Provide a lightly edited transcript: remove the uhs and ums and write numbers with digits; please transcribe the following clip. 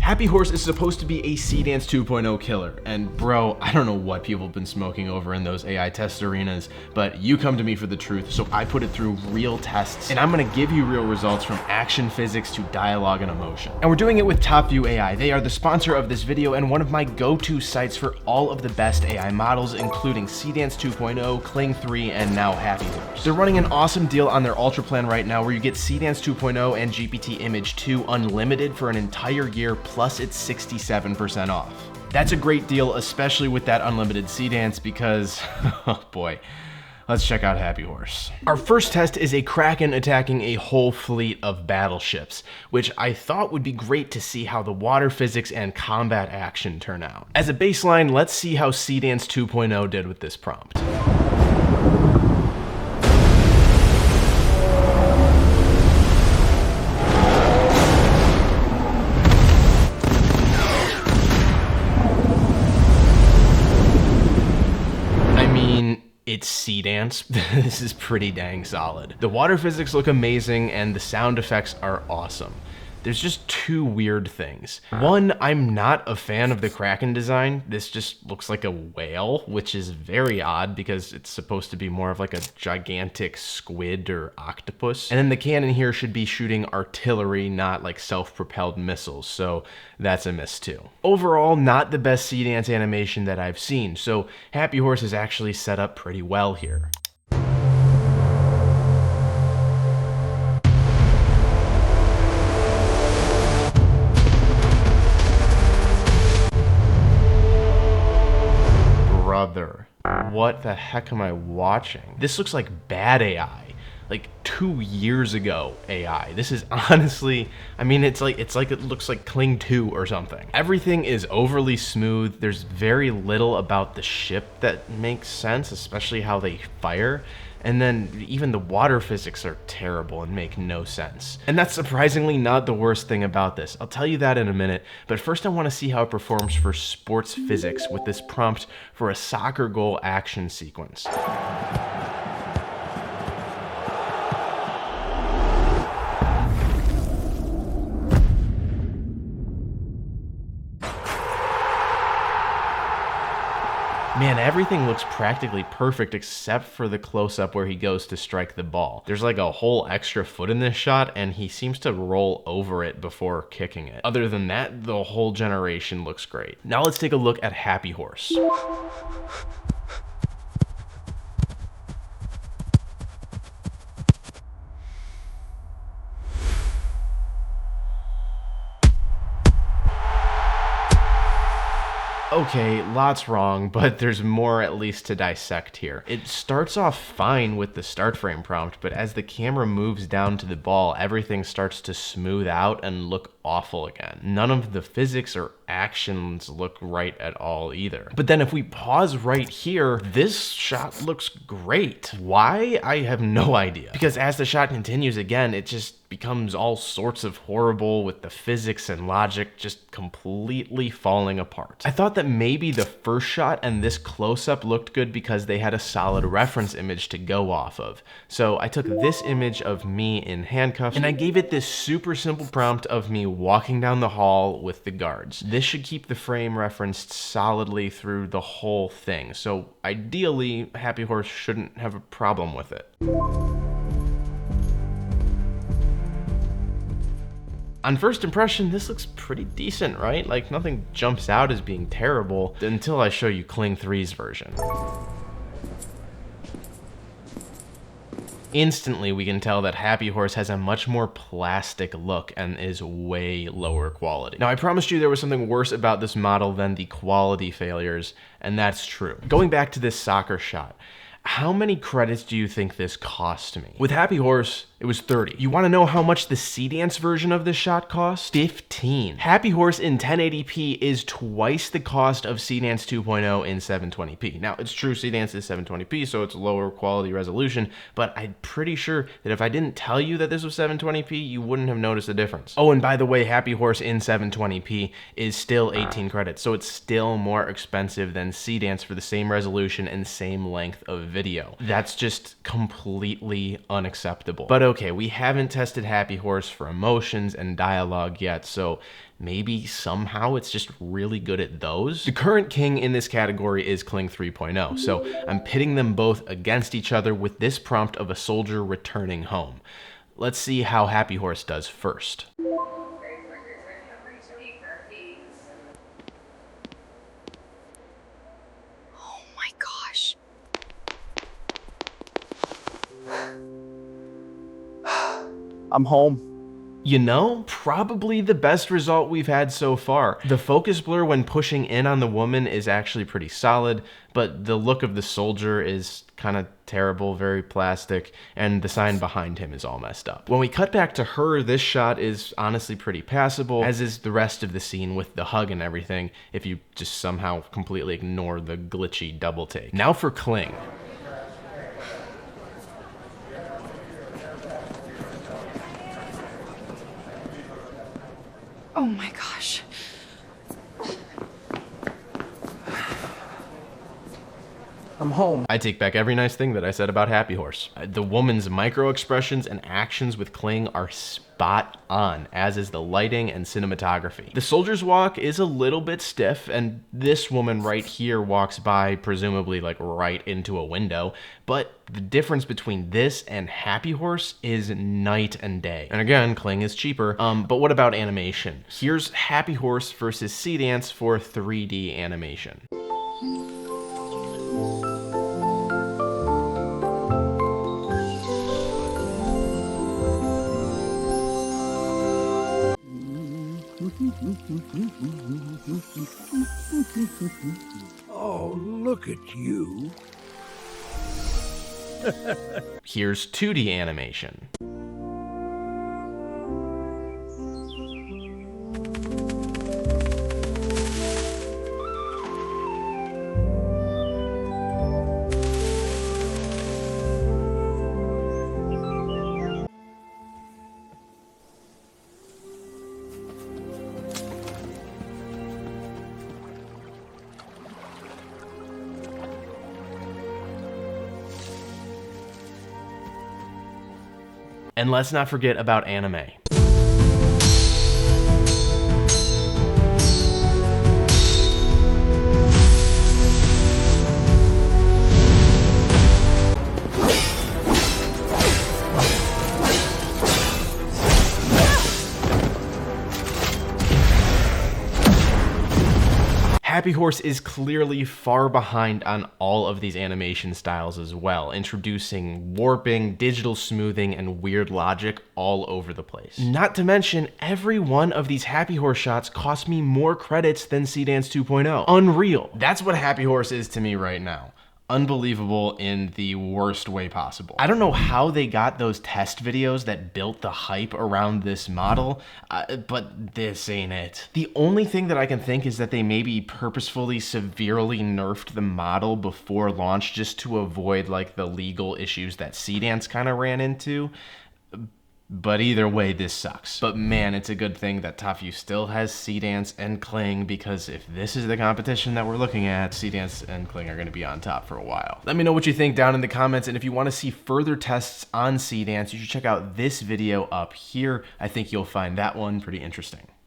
HappyHorse is supposed to be a Seedance 2.0 killer, and bro, I don't know what people have been smoking over in those AI test arenas, but you come to me for the truth, so I put it through real tests, and I'm gonna give you real results from action physics to dialogue and emotion. And we're doing it with Topview AI. They are the sponsor of this video and one of my go-to sites for all of the best AI models, including Seedance 2.0, Kling 3, and now HappyHorse. They're running an awesome deal on their Ultra plan right now where you get Seedance 2.0 and GPT Image 2 unlimited for an entire year, plus it's 67% off. That's a great deal, especially with that unlimited Seedance because, oh boy. Let's check out HappyHorse. Our first test is a Kraken attacking a whole fleet of battleships, which I thought would be great to see how the water physics and combat action turn out. As a baseline, let's see how Seedance 2.0 did with this prompt. It's Seedance. This is pretty dang solid. The water physics look amazing and the sound effects are awesome. There's just two weird things. One, I'm not a fan of the Kraken design. This just looks like a whale, which is very odd because it's supposed to be more of like a gigantic squid or octopus. And then the cannon here should be shooting artillery, not like self-propelled missiles. So that's a miss too. Overall, not the best Seedance animation that I've seen. So HappyHorse is actually set up pretty well here. Brother, what the heck am I watching? This looks like bad AI, like 2 years ago AI. This is honestly, I mean, it's like it looks like Kling 2 or something. Everything is overly smooth. There's very little about the ship that makes sense, especially how they fire. And then even the water physics are terrible and make no sense. And that's surprisingly not the worst thing about this. I'll tell you that in a minute, but first I want to see how it performs for sports physics with this prompt for a soccer goal action sequence. Man, everything looks practically perfect except for the close-up where he goes to strike the ball. There's like a whole extra foot in this shot and he seems to roll over it before kicking it. Other than that, the whole generation looks great. Now let's take a look at HappyHorse. Okay, lots wrong, but there's more at least to dissect here. It starts off fine with the start frame prompt, but as the camera moves down to the ball, everything starts to smooth out and look awful again. None of the physics or actions look right at all either. But then if we pause right here, this shot looks great. Why? I have no idea. Because as the shot continues again, it just becomes all sorts of horrible with the physics and logic just completely falling apart. I thought that maybe the first shot and this close-up looked good because they had a solid reference image to go off of. So I took this image of me in handcuffs and I gave it this super simple prompt of me walking down the hall with the guards. This should keep the frame referenced solidly through the whole thing. So ideally, HappyHorse shouldn't have a problem with it. On first impression, this looks pretty decent, right? Like nothing jumps out as being terrible until I show you Kling 3's version. Instantly, we can tell that HappyHorse has a much more plastic look and is way lower quality. Now, I promised you there was something worse about this model than the quality failures, and that's true. Going back to this soccer shot, how many credits do you think this cost me? With HappyHorse, it was 30. You want to know how much the Seedance version of this shot cost? 15. HappyHorse in 1080p is twice the cost of Seedance 2.0 in 720p. Now, it's true Seedance is 720p, so it's lower quality resolution, but I'm pretty sure that if I didn't tell you that this was 720p, you wouldn't have noticed the difference. Oh, and by the way, HappyHorse in 720p is still 18 credits, so it's still more expensive than Seedance for the same resolution and same length of video. That's just completely unacceptable. But okay, we haven't tested HappyHorse for emotions and dialogue yet, so maybe somehow it's just really good at those. The current king in this category is Kling 3.0, so I'm pitting them both against each other with this prompt of a soldier returning home. Let's see how HappyHorse does first. Oh my gosh. I'm home. You know, probably the best result we've had so far. The focus blur when pushing in on the woman is actually pretty solid, but the look of the soldier is kind of terrible, very plastic, and the sign behind him is all messed up. When we cut back to her, this shot is honestly pretty passable, as is the rest of the scene with the hug and everything, if you just somehow completely ignore the glitchy double take. Now for Kling. Oh my gosh. I'm home. I take back every nice thing that I said about HappyHorse. The woman's micro expressions and actions with Kling are spot on, as is the lighting and cinematography. The soldier's walk is a little bit stiff, and this woman right here walks by presumably like right into a window, but the difference between this and HappyHorse is night and day. And again, Kling is cheaper, but what about animation? Here's HappyHorse versus Seedance for 3D animation. Oh, look at you. Here's 2D animation. And let's not forget about anime. HappyHorse is clearly far behind on all of these animation styles as well, introducing warping, digital smoothing, and weird logic all over the place. Not to mention, every one of these HappyHorse shots cost me more credits than Seedance 2.0. Unreal. That's what HappyHorse is to me right now. Unbelievable in the worst way possible. I don't know how they got those test videos that built the hype around this model, but this ain't it. The only thing that I can think is that they maybe purposefully severely nerfed the model before launch just to avoid like the legal issues that Seedance kind of ran into. But either way, this sucks. But man, it's a good thing that Topview still has Seedance and Kling, because if this is the competition that we're looking at, Seedance and Kling are going to be on top for a while. Let me know what you think down in the comments, and if you want to see further tests on Seedance, you should check out this video up here. I think you'll find that one pretty interesting.